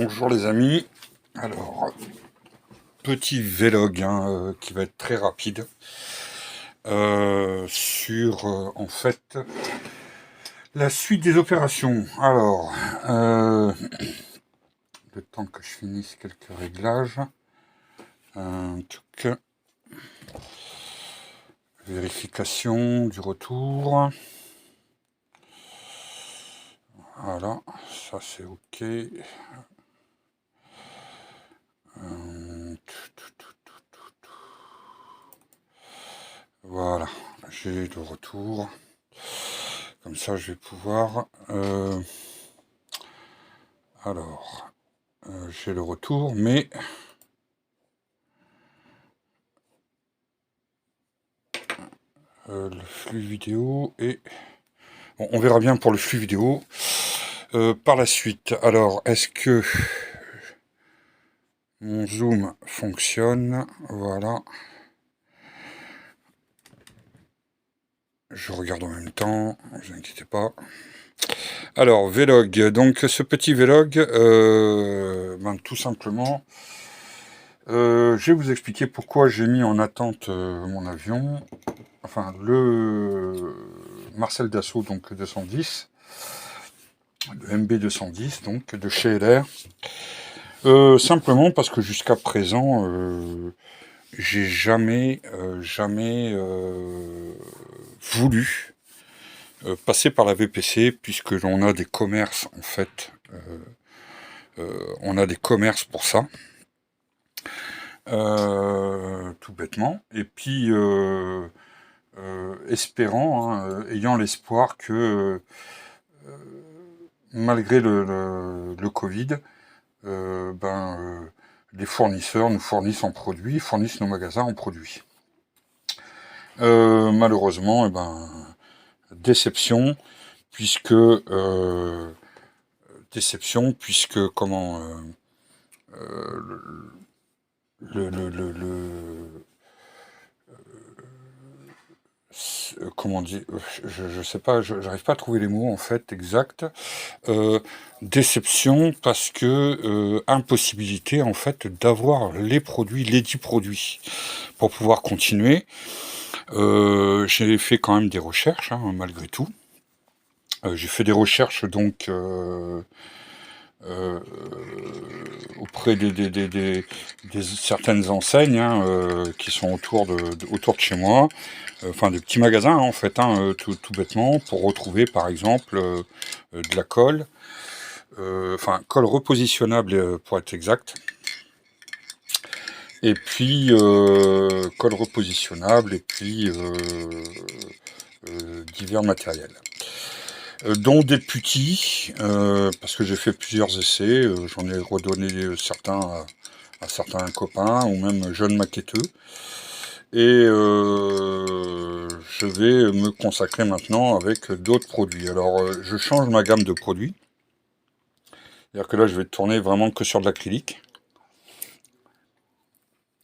Bonjour les amis, alors petit vlog qui va être très rapide sur en fait la suite des opérations. Alors le temps que je finisse quelques réglages, vérification du retour, voilà, ça c'est ok. Voilà, j'ai le retour. Comme ça, je vais pouvoir... alors, j'ai le retour, mais... le flux vidéo et... Bon, on verra bien pour le flux vidéo par la suite. Alors, est-ce que mon zoom fonctionne? Voilà. Je regarde en même temps, ne vous inquiétez pas. Alors, vlog. Donc, ce petit vlog, tout simplement, je vais vous expliquer pourquoi j'ai mis en attente mon avion. Enfin, le Marcel Dassault, donc 210, le MB210, donc de chez LR. Simplement parce que jusqu'à présent, j'ai jamais voulu passer par la VPC, puisque l'on a des commerces, en fait, on a des commerces pour ça, tout bêtement, et puis espérant, ayant l'espoir que malgré le Covid, les fournisseurs nous fournissent en produits, fournissent nos magasins en produits. Malheureusement, déception, puisque comment comment dire, je sais pas, j'arrive pas à trouver les mots en fait exacts. Déception parce que impossibilité en fait d'avoir les produits, les 10 produits pour pouvoir continuer. J'ai fait quand même des recherches malgré tout. J'ai fait des recherches donc auprès des certaines enseignes qui sont autour de chez moi, enfin des petits magasins en fait, tout bêtement, pour retrouver par exemple de la colle, colle repositionnable pour être exact, et puis colle repositionnable, et puis divers matériels. Dont des petits, parce que j'ai fait plusieurs essais, j'en ai redonné certains à certains copains, ou même jeunes maquetteux, et je vais me consacrer maintenant avec d'autres produits. Alors, je change ma gamme de produits, c'est-à-dire que là, je vais tourner vraiment que sur de l'acrylique.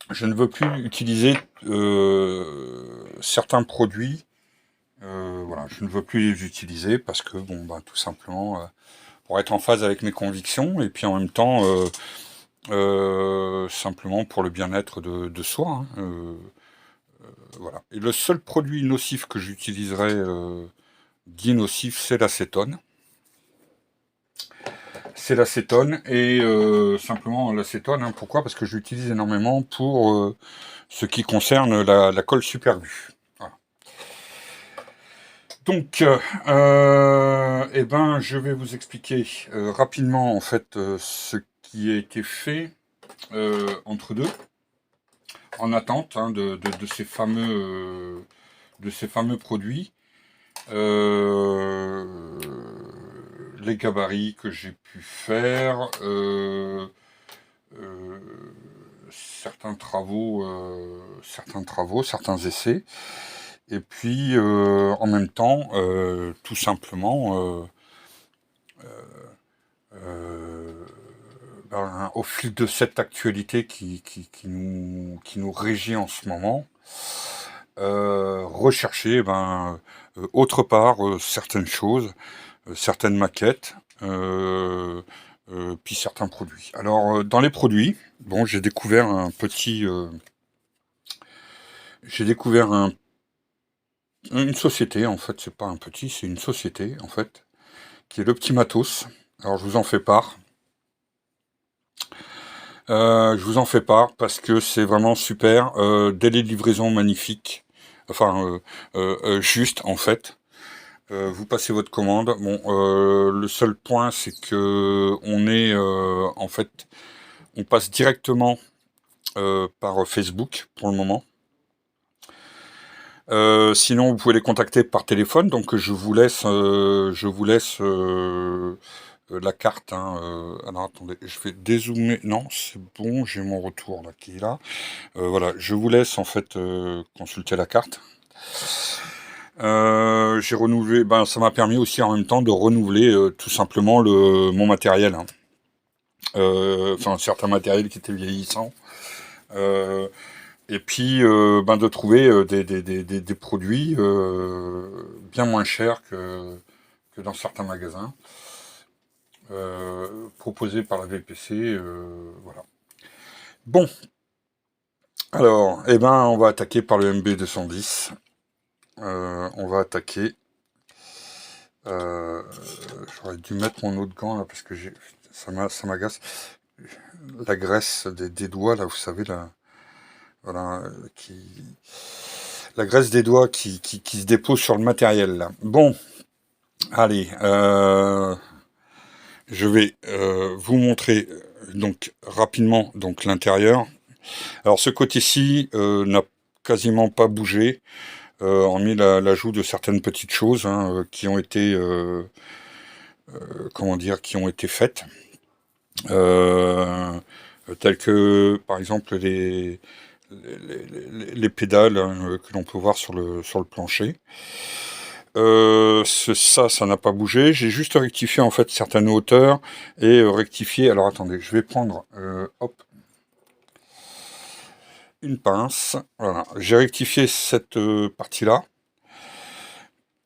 Je ne veux plus utiliser certains produits. Voilà, je ne veux plus les utiliser parce que, tout simplement, pour être en phase avec mes convictions, et puis en même temps, simplement pour le bien-être de soi. Voilà. Et le seul produit nocif que j'utiliserai, dit nocif, c'est l'acétone. C'est l'acétone, et simplement l'acétone, pourquoi? Parce que je l'utilise énormément pour ce qui concerne la colle superglue. Voilà. Donc, je vais vous expliquer rapidement en fait ce qui a été fait entre deux, en attente de ces fameux produits. Les gabarits que j'ai pu faire, certains travaux, certains essais, et puis en même temps, tout simplement, au fil de cette actualité qui nous régit en ce moment, rechercher autre part certaines choses, certaines maquettes, puis certains produits. Alors, dans les produits, bon, j'ai découvert un petit... j'ai découvert une société, en fait, c'est pas un petit, c'est une société, en fait, qui est le Petit Matos. Alors, je vous en fais part. Je vous en fais part parce que c'est vraiment super. Délai de livraison magnifique. Enfin, juste, en fait. Vous passez votre commande. Bon, le seul point, c'est que on est, en fait, on passe directement par Facebook pour le moment. Sinon, vous pouvez les contacter par téléphone. Donc, je vous laisse la carte. Hein, alors, attendez, je vais dézoomer. Non, c'est bon, j'ai mon retour là qui est là. Voilà, je vous laisse en fait consulter la carte. J'ai renouvelé. Ben, ça m'a permis aussi en même temps de renouveler tout simplement mon matériel. Hein. Enfin, certains matériels qui étaient vieillissants. Et puis, ben, de trouver des produits bien moins chers que dans certains magasins, proposés par la VPC. Voilà. Bon, alors, eh ben, on va attaquer par le MB210. On va attaquer. J'aurais dû mettre mon autre gant là parce que ça m'agace. La graisse des doigts là, vous savez là. Voilà, la graisse des doigts qui se dépose sur le matériel là. Bon, allez, je vais vous montrer donc rapidement donc l'intérieur. Alors ce côté-ci n'a quasiment pas bougé, hormis l'ajout de certaines petites choses hein, qui ont été comment dire, qui ont été faites, telles que par exemple les pédales hein, que l'on peut voir sur le plancher. Ça n'a pas bougé. J'ai juste rectifié en fait certaines hauteurs et rectifié. Alors attendez, je vais prendre hop, une pince. Voilà, j'ai rectifié cette partie-là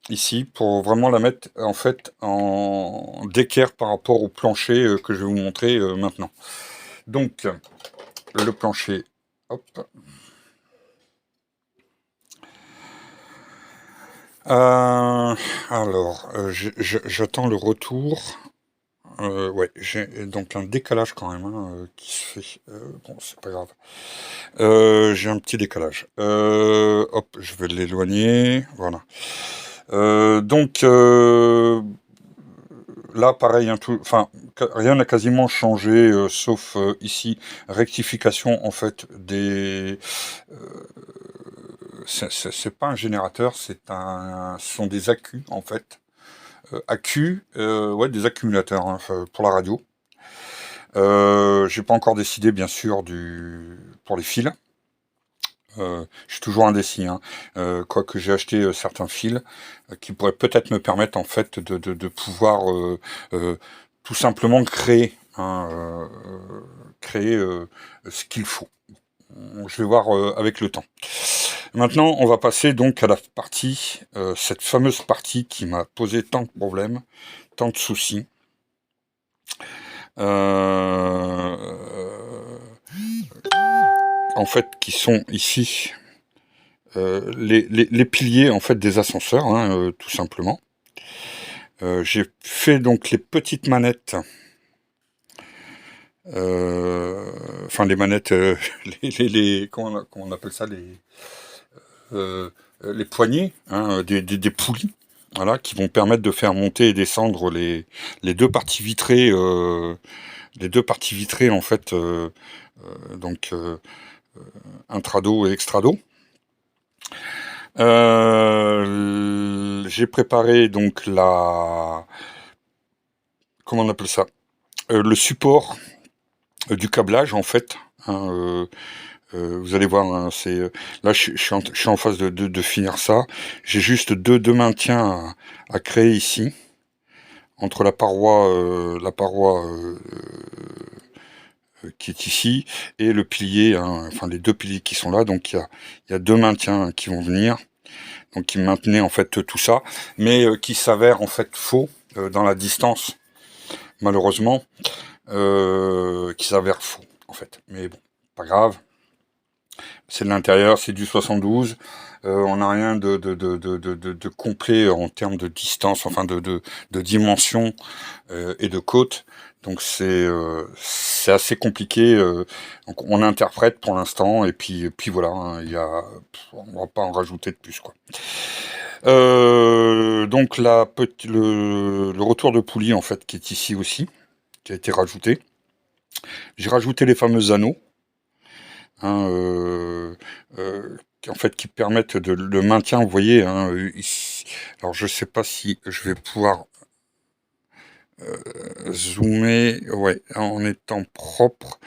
ici pour vraiment la mettre en fait en d'équerre par rapport au plancher que je vais vous montrer maintenant. Donc le plancher, hop. Alors, j'attends le retour. Ouais, j'ai donc un décalage quand même hein, qui se fait. Bon, c'est pas grave. J'ai un petit décalage. Hop, je vais l'éloigner. Voilà. Donc là, pareil, hein, enfin, rien n'a quasiment changé, sauf ici rectification en fait des. C'est pas un générateur, ce sont des accus en fait. Ouais, des accumulateurs hein, pour la radio. J'ai pas encore décidé, bien sûr, pour les fils. Je suis toujours indécis, hein. Quoique j'ai acheté certains fils qui pourraient peut-être me permettre en fait de pouvoir tout simplement créer, hein, ce qu'il faut. Je vais voir avec le temps. Maintenant, on va passer donc à la partie, cette fameuse partie qui m'a posé tant de problèmes, tant de soucis. En fait, qui sont ici les piliers en fait des ascenseurs, hein, tout simplement. J'ai fait donc les petites manettes, enfin les manettes, comment on appelle ça, les poignées, hein, des poulies. Voilà, qui vont permettre de faire monter et descendre les deux parties vitrées, en fait, donc intrado et extrado. J'ai préparé donc comment on appelle ça, le support du câblage en fait. Hein, vous allez voir, hein, là je suis en phase de finir ça. J'ai juste deux maintiens à créer ici entre la paroi qui est ici et le pilier, hein, enfin les deux piliers qui sont là. Donc il y a deux maintiens qui vont venir, donc qui maintenaient en fait tout ça, mais qui s'avèrent en fait faux dans la distance. malheureusement, qui s'avère faux, en fait. Mais bon, pas grave. C'est de l'intérieur, c'est du 72. On n'a rien de complet en termes de distance, enfin de dimension et de côte. Donc c'est assez compliqué. Donc on interprète pour l'instant et puis voilà. Hein, on va pas en rajouter de plus quoi. Donc le retour de poulie en fait qui est ici aussi, qui a été rajouté. J'ai rajouté les fameux anneaux. Hein, en fait, qui permettent le maintien, vous voyez, hein, ici. Alors, je sais pas si je vais pouvoir zoomer, ouais, en étant propre.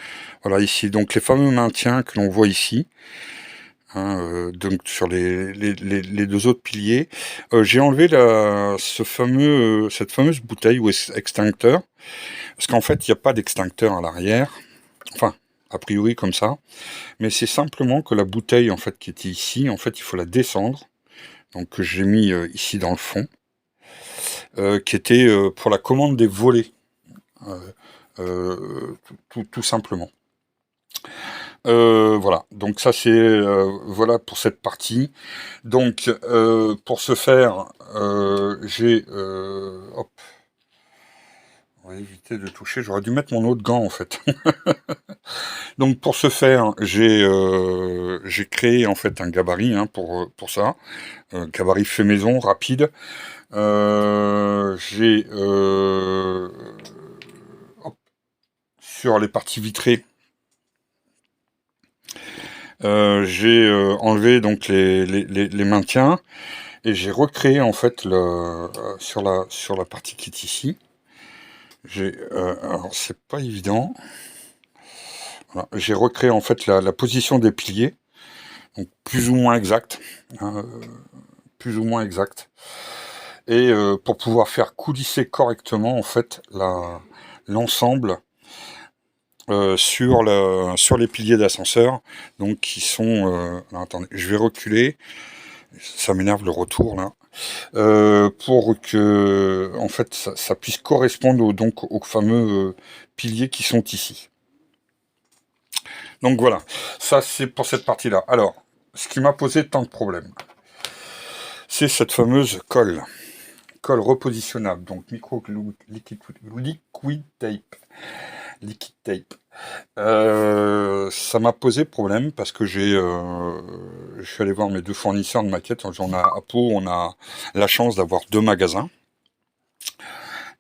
Voilà, ici, donc les fameux maintiens que l'on voit ici, hein, donc sur les deux autres piliers. J'ai enlevé cette fameuse bouteille ou extincteur, parce qu'en fait, il n'y a pas d'extincteur à l'arrière. Enfin, a priori comme ça. Mais c'est simplement que la bouteille en fait qui était ici, en fait il faut la descendre, donc que j'ai mis ici dans le fond, qui était pour la commande des volets, euh, tout simplement. Voilà, donc ça c'est voilà pour cette partie. Donc pour ce faire, j'ai hop, on va éviter de toucher. J'aurais dû mettre mon autre gant en fait. Donc pour ce faire, j'ai créé en fait un gabarit hein, pour ça, gabarit fait maison, rapide. J'ai sur les parties vitrées, j'ai enlevé donc les maintiens et j'ai recréé en fait sur la partie qui est ici. Alors c'est pas évident. Voilà. J'ai recréé en fait la position des piliers, donc plus ou moins exact, hein, plus ou moins exact, et pour pouvoir faire coulisser correctement en fait l'ensemble sur les piliers d'ascenseur, donc qui sont. Alors, attendez, je vais reculer. Ça m'énerve le retour là. Pour que en fait ça puisse correspondre donc aux fameux piliers qui sont ici. Donc voilà, ça c'est pour cette partie-là. Alors, ce qui m'a posé tant de problèmes, c'est cette fameuse colle repositionnable, donc liquid tape. Liquid tape. Ça m'a posé problème parce que je suis allé voir mes deux fournisseurs de maquettes. On a à Pau, on a la chance d'avoir deux magasins.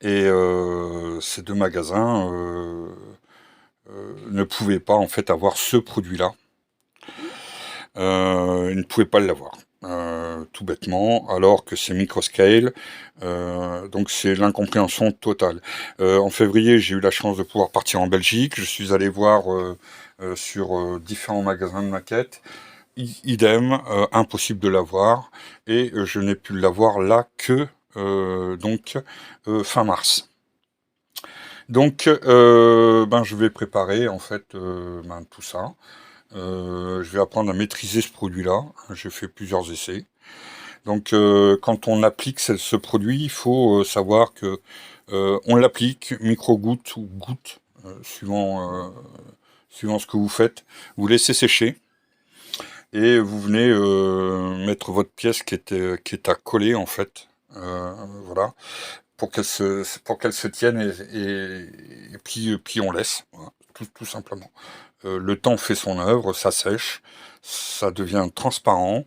Et ces deux magasins ne pouvaient pas en fait avoir ce produit-là. Ils ne pouvaient pas l'avoir. Tout bêtement, alors que c'est microscale, donc c'est l'incompréhension totale. En février, j'ai eu la chance de pouvoir partir en Belgique, je suis allé voir sur différents magasins de maquettes, idem, impossible de l'avoir, et je n'ai pu l'avoir là que donc fin mars. Donc, je vais préparer en fait tout ça. Je vais apprendre à maîtriser ce produit-là. J'ai fait plusieurs essais. Donc, quand on applique ce produit, il faut savoir que on l'applique micro-gouttes ou gouttes, suivant ce que vous faites. Vous laissez sécher et vous venez mettre votre pièce qui est à coller en fait. Voilà, pour qu'elle se tienne et puis on laisse, voilà, tout simplement. Le temps fait son œuvre, ça sèche, ça devient transparent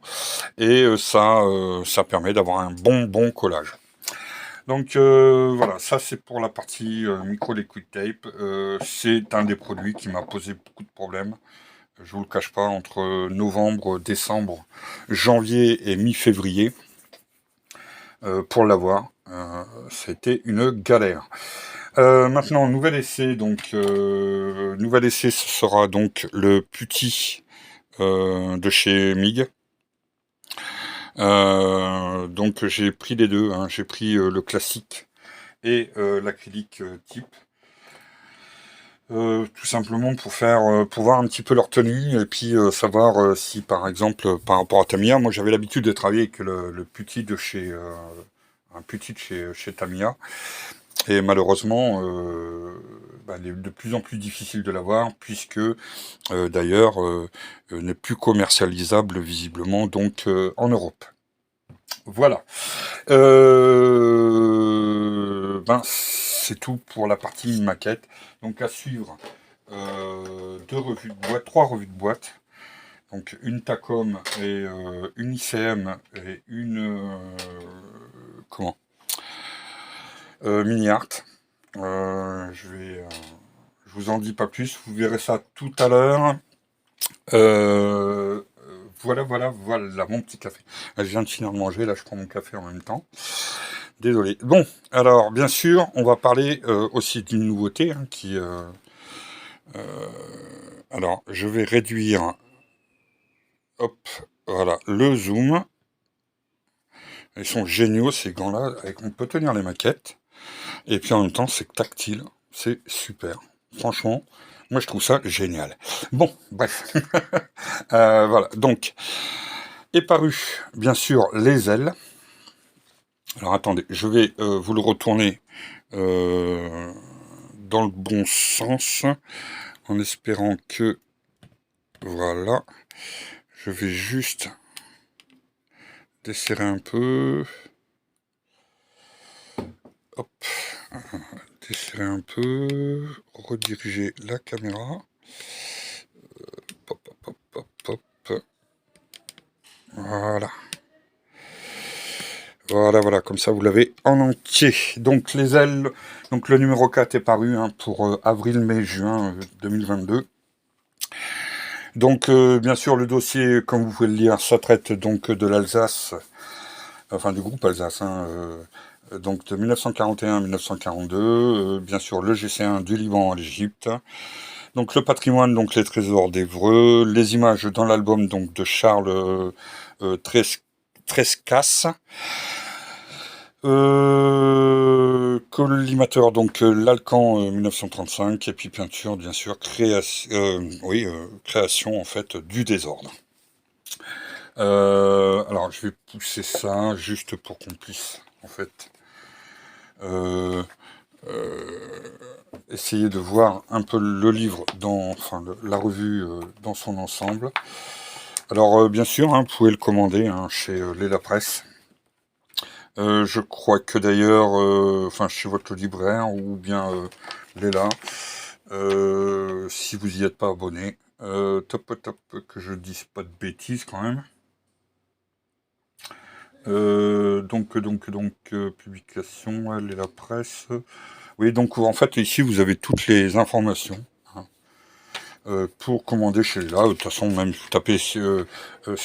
et ça permet d'avoir un bon collage. Donc voilà, ça c'est pour la partie micro liquid tape. C'est un des produits qui m'a posé beaucoup de problèmes. Je vous le cache pas, entre novembre, décembre, janvier et mi-février, pour l'avoir, c'était une galère. Maintenant, nouvel essai, donc nouvel essai, ce sera donc le petit de chez MIG. Donc j'ai pris les deux, hein. J'ai pris le classique et l'acrylique type. Tout simplement pour voir un petit peu leur tenue et puis savoir si par exemple par rapport à Tamiya, moi j'avais l'habitude de travailler avec le petit de chez un petit de chez Tamiya. Et malheureusement, il est de plus en plus difficile de l'avoir, puisque d'ailleurs n'est plus commercialisable visiblement donc en Europe. Voilà. C'est tout pour la partie maquette. Donc à suivre, deux revues de boîte, trois revues de boîte. Donc une Tacom et une ICM et une comment Mini Art. Je vous en dis pas plus. Vous verrez ça tout à l'heure. Voilà mon petit café. Je viens de finir de manger. Là, je prends mon café en même temps. Désolé. Bon, alors bien sûr, on va parler aussi d'une nouveauté qui. Alors, je vais réduire. Hop, voilà, le zoom. Ils sont géniaux ces gants-là. On peut tenir les maquettes. Et puis en même temps, c'est tactile. C'est super. Franchement, moi je trouve ça génial. Bon, bref. Voilà, donc, est paru, bien sûr, les ailes. Alors attendez, je vais vous le retourner dans le bon sens, en espérant que... Voilà. Je vais juste desserrer un peu. Hop. Desserrer un peu. Rediriger la caméra. Pop, pop, pop, pop, pop. Voilà. Voilà, comme ça vous l'avez en entier. Donc les ailes, donc le numéro 4 est paru pour avril, mai, juin 2022. Donc bien sûr le dossier, comme vous pouvez le lire, ça traite donc de l'Alsace, enfin du groupe Alsace, donc de 1941 à 1942, bien sûr le GC1 du Liban à l'Égypte. Donc le patrimoine, donc les trésors d'Évreux, les images dans l'album donc de Charles Trescasse. Collimateur, donc l'Alcan 1935, et puis peinture, bien sûr, création en fait du désordre. Alors je vais pousser ça juste pour qu'on puisse en fait essayer de voir un peu le livre la revue dans son ensemble. Alors bien sûr, vous pouvez le commander chez Léla Presse. Je crois que d'ailleurs, chez votre libraire ou bien Léla, si vous y êtes pas abonné, top, que je dise pas de bêtises quand même. Publication, Léla Presse. Oui, donc en fait ici vous avez toutes les informations. Pour commander chez Léla. De toute façon, même vous tapez sur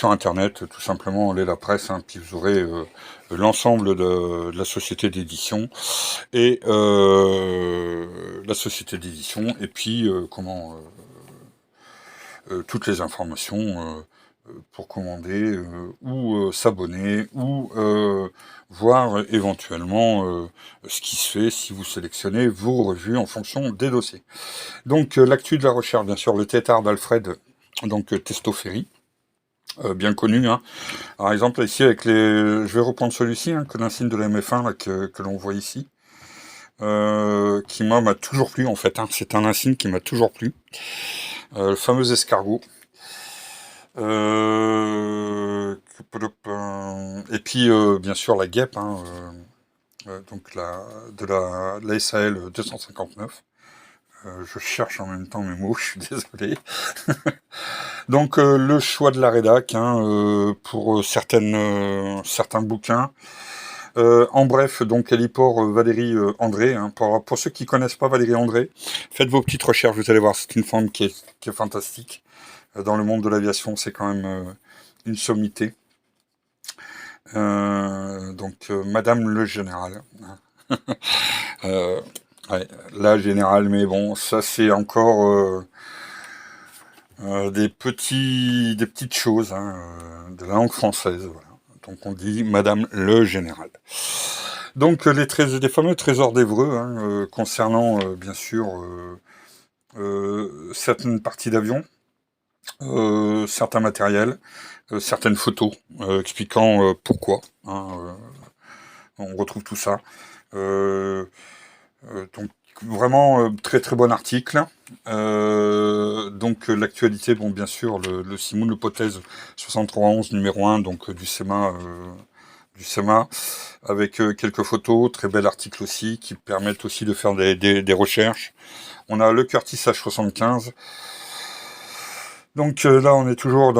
internet, tout simplement Léla Presse, puis vous aurez l'ensemble de la société d'édition et puis toutes les informations pour commander ou s'abonner ou voir éventuellement ce qui se fait si vous sélectionnez vos revues en fonction des dossiers. Donc l'actu de la recherche, bien sûr, le tétard d'Alfred, donc Testoferi, bien connu. Par exemple, ici, je vais reprendre celui-ci, que l'insigne de la MF1 là, que l'on voit ici, qui m'a toujours plu en fait. C'est un insigne qui m'a toujours plu. Le fameux escargot. Et puis, bien sûr, la guêpe, donc de la SAL 259. Je cherche en même temps mes mots, je suis désolé. Donc le choix de la rédac pour certains bouquins. En bref, donc Héliport Valérie André. Pour ceux qui connaissent pas Valérie André, faites vos petites recherches, vous allez voir, c'est une femme qui est fantastique. Dans le monde de l'aviation, c'est quand même une sommité. Madame le Général. La Générale, mais bon, ça c'est encore des petites choses de la langue française. Voilà. Donc on dit Madame le Général. Donc les fameux trésors d'Évreux, concernant bien sûr certaines parties d'avion, certains matériels, certaines photos expliquant pourquoi. On retrouve tout ça. Donc vraiment très très bon article. Donc l'actualité, bon bien sûr, le Simon l'hypothèse 6311 numéro 1, donc du SEMA, avec quelques photos, très bel article aussi, qui permettent aussi de faire des recherches. On a le Curtis H75. Donc là, on est toujours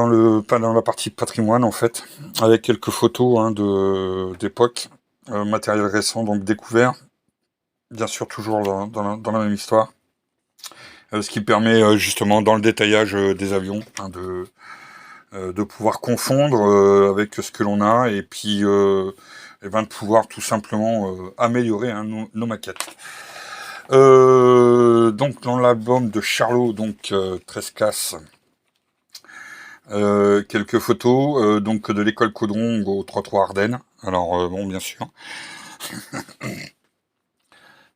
pas dans la partie patrimoine en fait, avec quelques photos hein, d'époque, matériel récent donc découvert, bien sûr toujours dans la même histoire, ce qui permet justement dans le détaillage des avions hein, de pouvoir confondre avec ce que l'on a et puis et ben, de pouvoir tout simplement améliorer hein, nos maquettes. Donc dans l'album de Charlot, donc Trescasse, quelques photos donc de l'école Caudron au 3-3 Ardennes. Alors bon, bien sûr.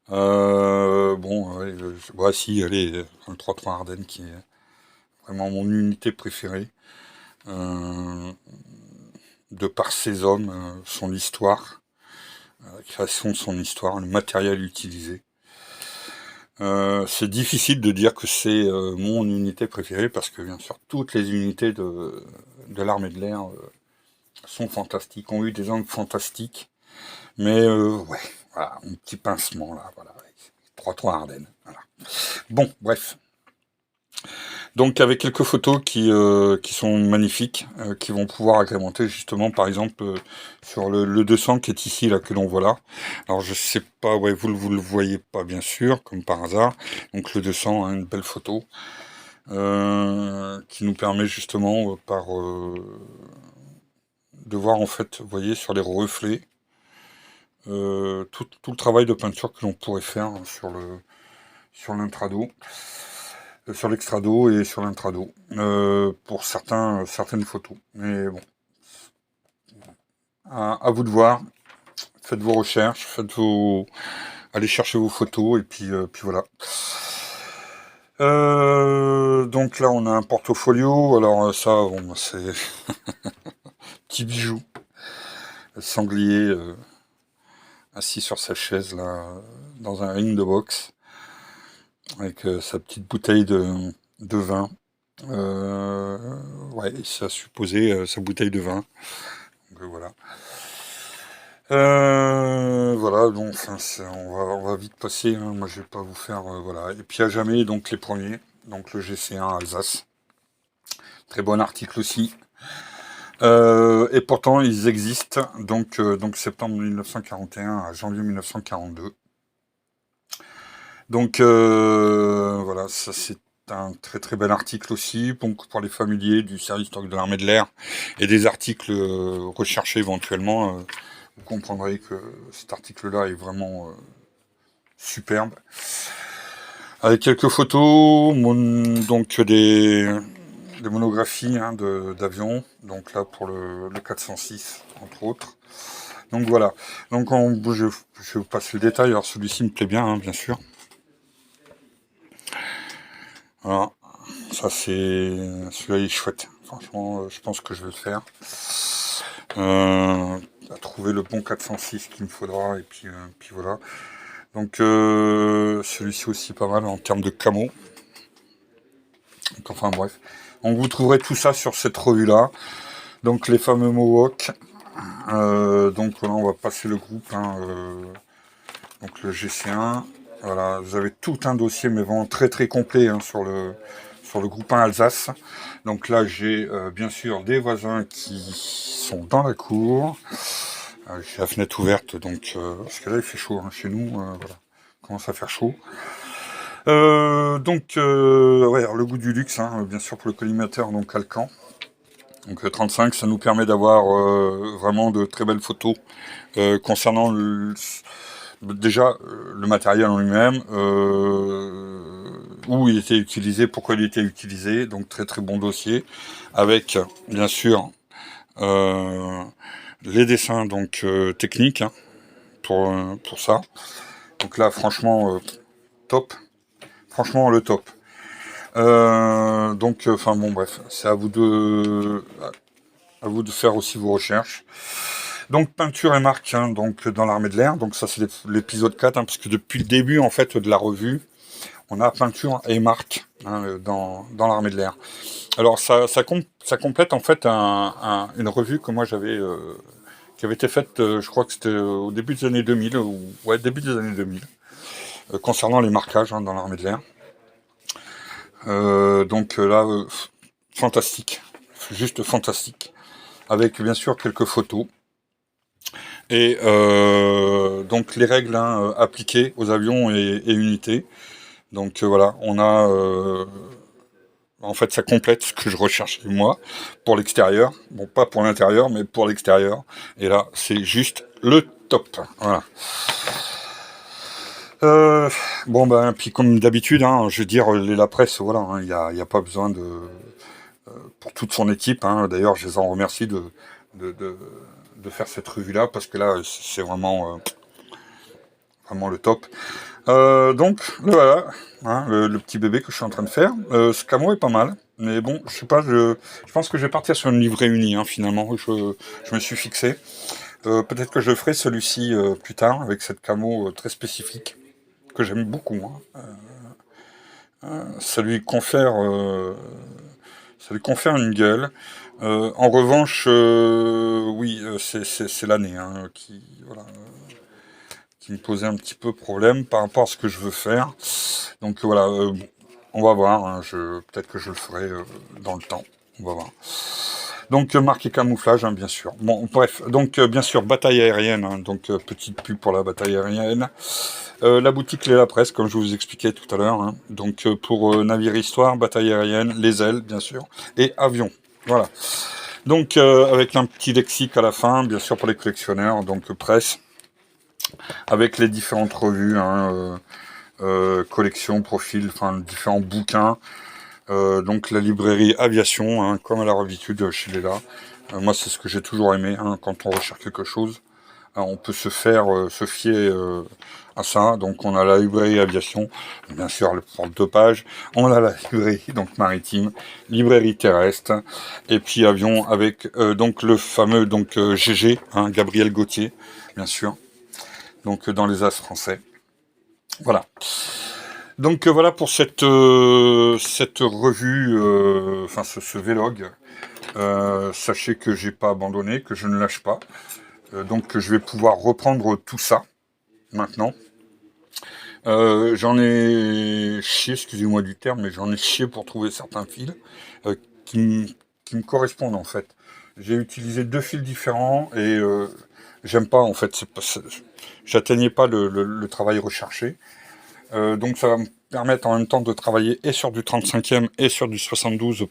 Bon, ouais, voici, allez, le 3-3 Ardennes qui est vraiment mon unité préférée. De par ses hommes, son histoire, la création de son histoire, le matériel utilisé. C'est difficile de dire que c'est mon unité préférée parce que bien sûr toutes les unités de l'armée de l'air sont fantastiques, ont eu des angles fantastiques, mais ouais, voilà, un petit pincement là, voilà, 3-3 Ardennes, voilà. Bon, bref. Donc avec quelques photos qui sont magnifiques, qui vont pouvoir agrémenter justement par exemple sur le 200 qui est ici là que l'on voit là. Alors je sais pas, ouais vous le voyez pas bien sûr comme par hasard. Donc le 200, hein, une belle photo qui nous permet justement de voir en fait, vous voyez sur les reflets tout le travail de peinture que l'on pourrait faire sur l'intrado. Sur l'extrado et sur l'intrado, pour certaines photos. Mais bon, à vous de voir. Faites vos recherches, allez chercher vos photos et puis voilà. Donc là, on a un portfolio. Alors ça, bon, c'est petit bijou, sanglier assis sur sa chaise là, dans un ring de boxe, avec sa petite bouteille de vin. Ouais, ça supposait sa bouteille de vin. Donc voilà. Voilà, donc enfin, on va vite passer. Hein. Moi, je vais pas vous faire voilà. Et puis à jamais, donc les premiers, donc le GC1 Alsace. Très bon article aussi. Et pourtant, ils existent. Donc septembre 1941 à janvier 1942. Donc voilà, ça c'est un très très bel article aussi, donc pour les familiers du service historique de l'armée de l'air et des articles recherchés éventuellement, vous comprendrez que cet article-là est vraiment superbe. Avec quelques photos, donc des monographies hein, d'avions, donc là pour le 406 entre autres. Donc voilà, donc je vous passe le détail, alors celui-ci me plaît bien, hein, bien sûr. Voilà, ça c'est... Celui-là il est chouette. Franchement, je pense que je vais le faire. À trouver le bon 406 qu'il me faudra, et puis voilà. Donc celui-ci aussi pas mal en termes de camo. Donc, enfin bref. Donc vous trouverez tout ça sur cette revue-là. Donc les fameux Mohawks. Donc voilà, on va passer le groupe. Hein, donc le GC1. Voilà, vous avez tout un dossier, mais vraiment très très complet hein, sur le groupe 1 Alsace. Donc là, j'ai bien sûr des voisins qui sont dans la cour. J'ai la fenêtre ouverte, donc parce que là, il fait chaud hein, chez nous. Voilà, il commence à faire chaud. Donc, ouais, alors, le goût du luxe, hein, bien sûr pour le collimateur, donc Alcan. Donc 35, ça nous permet d'avoir vraiment de très belles photos concernant déjà le matériel en lui-même, où il était utilisé, pourquoi il était utilisé, donc très très bon dossier, avec bien sûr les dessins donc techniques hein, pour ça. Donc là franchement top, franchement le top. Donc enfin bon bref, c'est à vous de faire aussi vos recherches. Donc peinture et marque, hein, donc dans l'armée de l'air. Donc ça c'est l'épisode 4, hein, parce que depuis le début en fait de la revue, on a peinture et marque, hein, dans l'armée de l'air. Alors ça complète en fait une revue que moi j'avais, qui avait été faite, je crois que c'était au début des années 2000, ou ouais, début des années 2000, concernant les marquages, hein, dans l'armée de l'air. Donc là, fantastique, juste fantastique, avec bien sûr quelques photos. Et donc les règles, hein, appliquées aux avions et unités. Donc voilà, on a en fait ça complète ce que je recherchais moi pour l'extérieur. Bon, pas pour l'intérieur, mais pour l'extérieur. Et là, c'est juste le top. Voilà. Euh, bon ben puis comme d'habitude, hein, je veux dire la presse, voilà, hein, y a pas besoin de pour toute son équipe, hein. D'ailleurs, je les en remercie de, de, de faire cette revue-là, parce que là, c'est vraiment, vraiment le top. Donc, le voilà, hein, le petit bébé que je suis en train de faire. Ce camo est pas mal, mais bon, je sais pas, je pense que je vais partir sur une livrée unie, hein, finalement. Je me suis fixé. Peut-être que je ferai celui-ci plus tard, avec cette camo très spécifique, que j'aime beaucoup, hein. Ça lui confère, ça lui confère une gueule. En revanche, oui, c'est l'année, hein, voilà, qui me posait un petit peu problème par rapport à ce que je veux faire. Donc voilà, on va voir, hein, peut-être que je le ferai dans le temps. On va voir. Donc marque et camouflage, hein, bien sûr. Bon, bref, donc bien sûr, bataille aérienne, hein, donc petite pub pour la bataille aérienne. La boutique Les La Presse, comme je vous expliquais tout à l'heure, hein. Donc pour navire histoire, bataille aérienne, les ailes, bien sûr, et avion. Voilà. Donc avec un petit lexique à la fin, bien sûr pour les collectionneurs, donc presse, avec les différentes revues, hein, collections, profils, enfin différents bouquins. Donc la librairie aviation, hein, comme à la habitude chez Léla. Moi c'est ce que j'ai toujours aimé, hein, quand on recherche quelque chose. On peut se fier à ça. Donc on a la librairie aviation, bien sûr le porte de page. On a la librairie donc maritime, librairie terrestre, et puis avion avec donc le fameux donc GG, hein, Gabriel Gauthier, bien sûr. Donc dans les As français. Voilà. Donc voilà pour cette revue, enfin ce vlog. Sachez que j'ai pas abandonné, que je ne lâche pas. Donc je vais pouvoir reprendre tout ça maintenant. J'en ai chié, excusez-moi du terme, mais j'en ai chié pour trouver certains fils euh, qui, m- qui me correspondent en fait. J'ai utilisé 2 fils différents et j'aime pas en fait. J'atteignais pas le travail recherché. Donc ça va me permettre en même temps de travailler et sur du 35e et sur du 72 et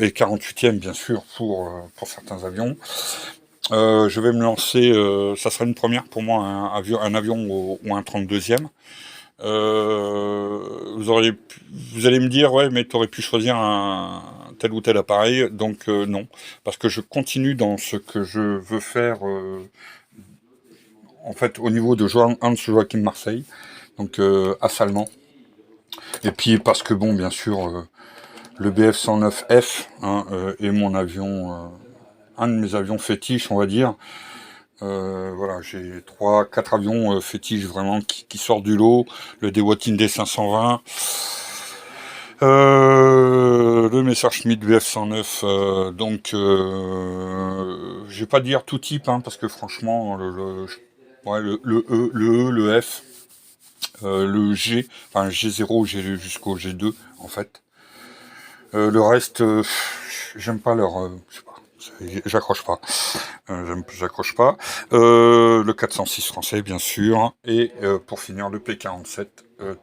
48e bien sûr pour certains avions. Je vais me lancer, ça sera une première pour moi, un avion ou un 32e. Vous allez me dire, ouais, mais tu aurais pu choisir un tel ou tel appareil, donc non, parce que je continue dans ce que je veux faire, en fait, au niveau de Hans Joachim Marseille, donc à Salman. Et puis parce que bon, bien sûr, le BF-109F, hein, est mon avion, un de mes avions fétiches, on va dire. Voilà, j'ai 3, 4 avions fétiches vraiment qui sortent du lot. Le Dewatin D520, le Messerschmitt Bf 109. Donc, je vais pas dire tout type, hein, parce que franchement, ouais, le F, le G, enfin G0, G jusqu'au G2 en fait. Le reste, j'aime pas je sais pas, j'accroche pas. J'accroche pas. Le 406 français, bien sûr. Et pour finir, le P47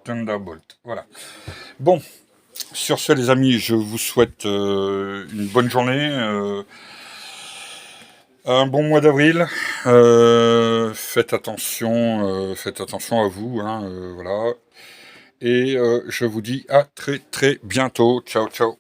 Thunderbolt. Voilà. Bon, sur ce, les amis, je vous souhaite une bonne journée. Un bon mois d'avril. Faites attention à vous. Hein, voilà. Et je vous dis à très très bientôt. Ciao, ciao.